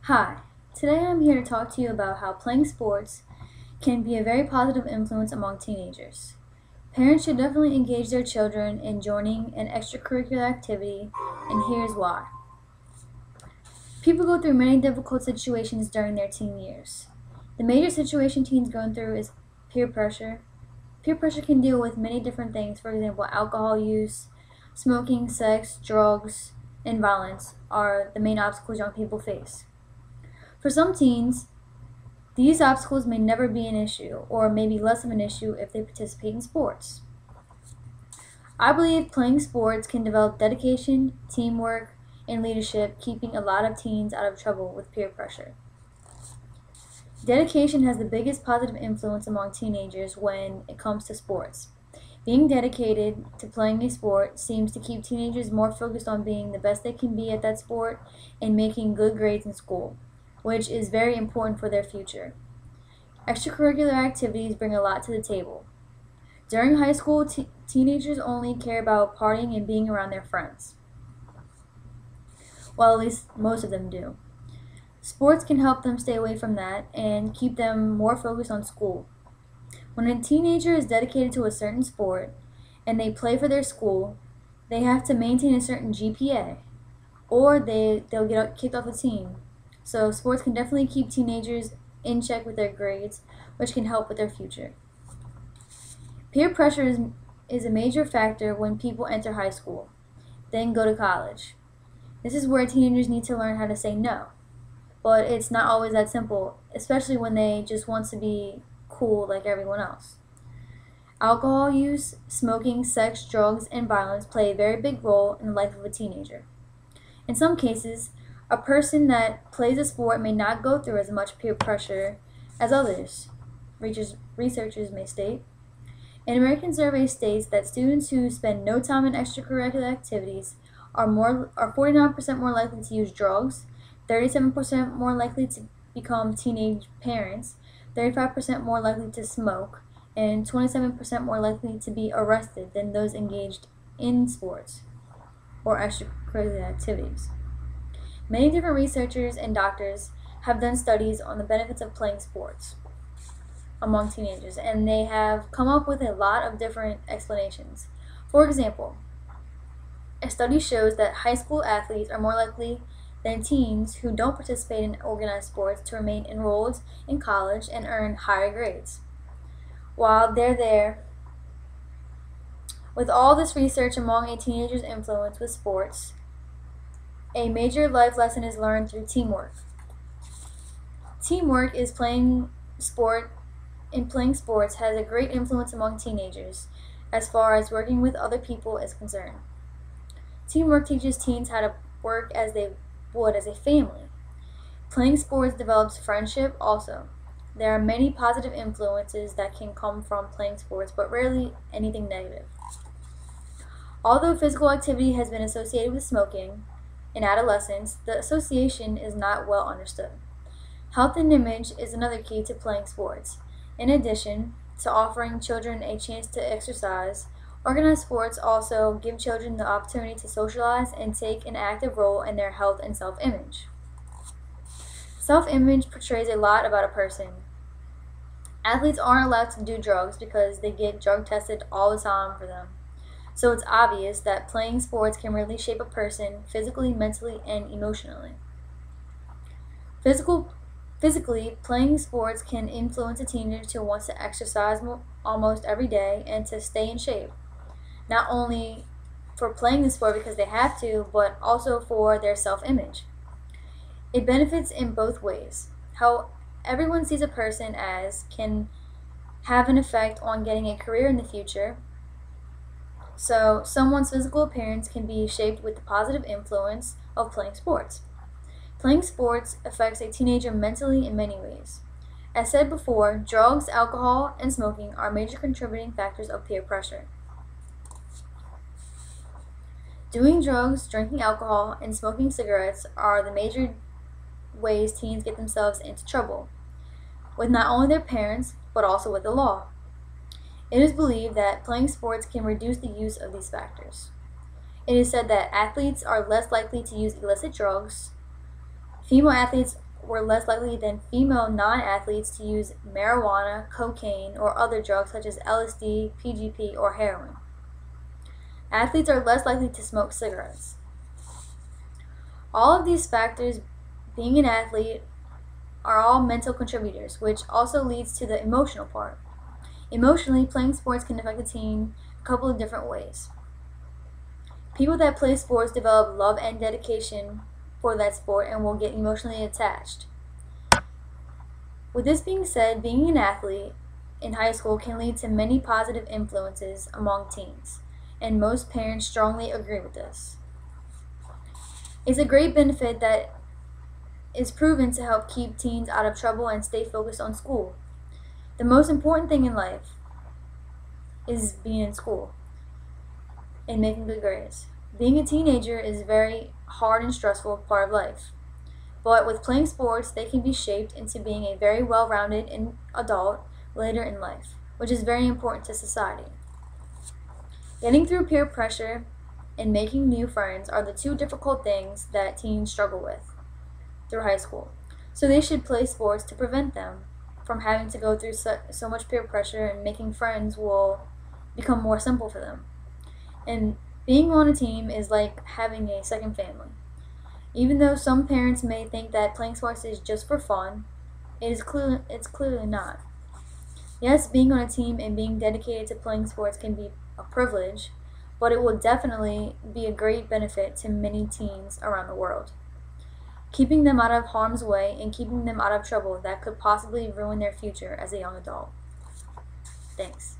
Hi, today I'm here to talk to you about how playing sports can be a very positive influence among teenagers. Parents should definitely engage their children in joining an extracurricular activity, and here's why. People go through many difficult situations during their teen years. The major situation teens go through is peer pressure. Peer pressure can deal with many different things, for example, alcohol use, smoking, sex, drugs, and violence are the main obstacles young people face. For some teens, these obstacles may never be an issue, or may be less of an issue if they participate in sports. I believe playing sports can develop dedication, teamwork, and leadership, keeping a lot of teens out of trouble with peer pressure. Dedication has the biggest positive influence among teenagers when it comes to sports. Being dedicated to playing a sport seems to keep teenagers more focused on being the best they can be at that sport and making good grades in school, which is very important for their future. Extracurricular activities bring a lot to the table. During high school, teenagers only care about partying and being around their friends. Well, at least most of them do. Sports can help them stay away from that and keep them more focused on school. When a teenager is dedicated to a certain sport and they play for their school, they have to maintain a certain GPA or they'll get kicked off the team. So sports can definitely keep teenagers in check with their grades, which can help with their future. Peer pressure is a major factor when people enter high school, then go to college. This is where teenagers need to learn how to say no. But it's not always that simple, especially when they just want to be cool like everyone else. Alcohol use, smoking, sex, drugs, and violence play a very big role in the life of a teenager. In some cases, a person that plays a sport may not go through as much peer pressure as others, researchers may state. An American survey states that students who spend no time in extracurricular activities are 49% more likely to use drugs, 37% more likely to become teenage parents, 35% more likely to smoke, and 27% more likely to be arrested than those engaged in sports or extracurricular activities. Many different researchers and doctors have done studies on the benefits of playing sports among teenagers, and they have come up with a lot of different explanations. For example, a study shows that high school athletes are more likely than teens who don't participate in organized sports to remain enrolled in college and earn higher grades. While they're there, with all this research among a teenager's influence with sports, a major life lesson is learned through teamwork. Teamwork is playing sports has a great influence among teenagers as far as working with other people is concerned. Teamwork teaches teens how to work as they would as a family. Playing sports develops friendship also. There are many positive influences that can come from playing sports, but rarely anything negative. Although physical activity has been associated with smoking in adolescence, the association is not well understood. Health and image is another key to playing sports. In addition to offering children a chance to exercise, organized sports also give children the opportunity to socialize and take an active role in their health and self-image. Self-image portrays a lot about a person. Athletes aren't allowed to do drugs because they get drug tested all the time for them. So it's obvious that playing sports can really shape a person physically, mentally, and emotionally. Physically, playing sports can influence a teenager to want to exercise almost every day and to stay in shape. Not only for playing the sport because they have to, but also for their self-image. It benefits in both ways. How everyone sees a person as can have an effect on getting a career in the future. So someone's physical appearance can be shaped with the positive influence of playing sports. Playing sports affects a teenager mentally in many ways. As said before, drugs, alcohol, and smoking are major contributing factors of peer pressure. Doing drugs, drinking alcohol, and smoking cigarettes are the major ways teens get themselves into trouble, with not only their parents, but also with the law. It is believed that playing sports can reduce the use of these factors. It is said that athletes are less likely to use illicit drugs. Female athletes were less likely than female non-athletes to use marijuana, cocaine, or other drugs such as LSD, PGP, or heroin. Athletes are less likely to smoke cigarettes. All of these factors, being an athlete, are all mental contributors, which also leads to the emotional part. Emotionally, playing sports can affect a teen a couple of different ways. People that play sports develop love and dedication for that sport and will get emotionally attached. With this being said, being an athlete in high school can lead to many positive influences among teens, and most parents strongly agree with this. It's a great benefit that is proven to help keep teens out of trouble and stay focused on school. The most important thing in life is being in school and making good grades. Being a teenager is a very hard and stressful part of life. But with playing sports, they can be shaped into being a very well-rounded adult later in life, which is very important to society. Getting through peer pressure and making new friends are the two difficult things that teens struggle with through high school. So they should play sports to prevent them from having to go through so much peer pressure, and making friends will become more simple for them. And being on a team is like having a second family. Even though some parents may think that playing sports is just for fun, it's clearly not. Yes, being on a team and being dedicated to playing sports can be a privilege, but it will definitely be a great benefit to many teens around the world, keeping them out of harm's way and keeping them out of trouble that could possibly ruin their future as a young adult. Thanks.